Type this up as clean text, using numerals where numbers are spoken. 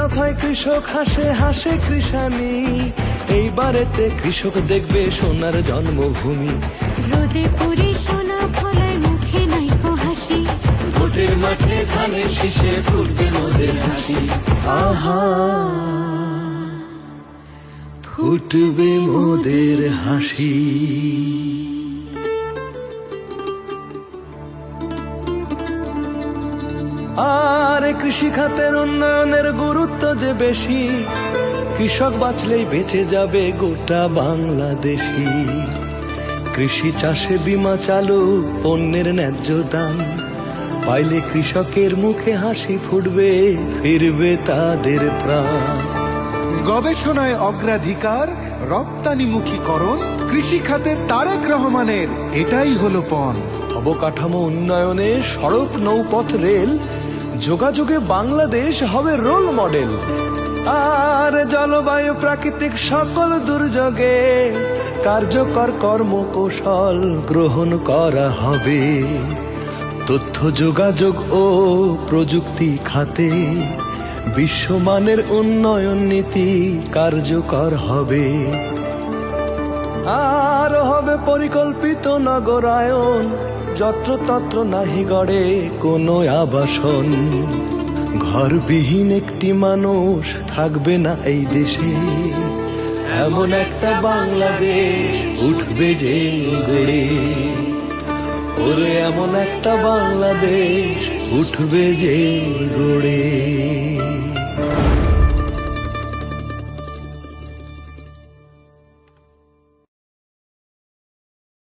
দফায় কৃষক হাসে হাসে কৃষানি, এইবারেতে কৃষক দেখবে সোনার জন্মভূমি। রোদে পুরি সোনা ফলায় মুখে নাইকো হাসি, ভোটের মাঠে ধানের শীষে ফুটবে মোদের হাসি। আহা, ফুটবে মোদের হাসি। আর কৃষি খাতের উন্নয়নের গুরুত্ব যে বেশি, কৃষক বাঁচলেই বেঁচে যাবে গোটা বাংলাদেশি। কৃষি চাষে বীমা চালু, পণ্যের ন্যায্য দাম পাইলে কৃষকের মুখে হাসি ফুটবে, ফিরবে তাদের প্রাণ। গবেষণায় অগ্রাধিকার, রপ্তানিমুখীকরণ, কৃষি খাতে তারেক রহমানের এটাই হলো পণ। অবকাঠামো উন্নয়নে সড়ক, নৌপথ, রেল, যোগাযোগে বাংলাদেশ হবে রোল মডেল। আর জলবায়ু, প্রাকৃতিক সকল দুর্যোগে কার্যকর কর্মকৌশল গ্রহণ করা হবে। তথ্য যোগাযোগ ও প্রযুক্তি খাতে বিশ্বমানের উন্নয়ন নীতি কার্যকর হবে। আর হবে পরিকল্পিত নগরায়ন, যত্রতত্র নাহি গড়ে কোনো আবাসন। ঘরবিহীন একটি মানুষ থাকবে না এই দেশে, এমন একটা বাংলাদেশ উঠবে যে গড়ে। ওরে এমন একটা বাংলাদেশ উঠবে যে গড়ে।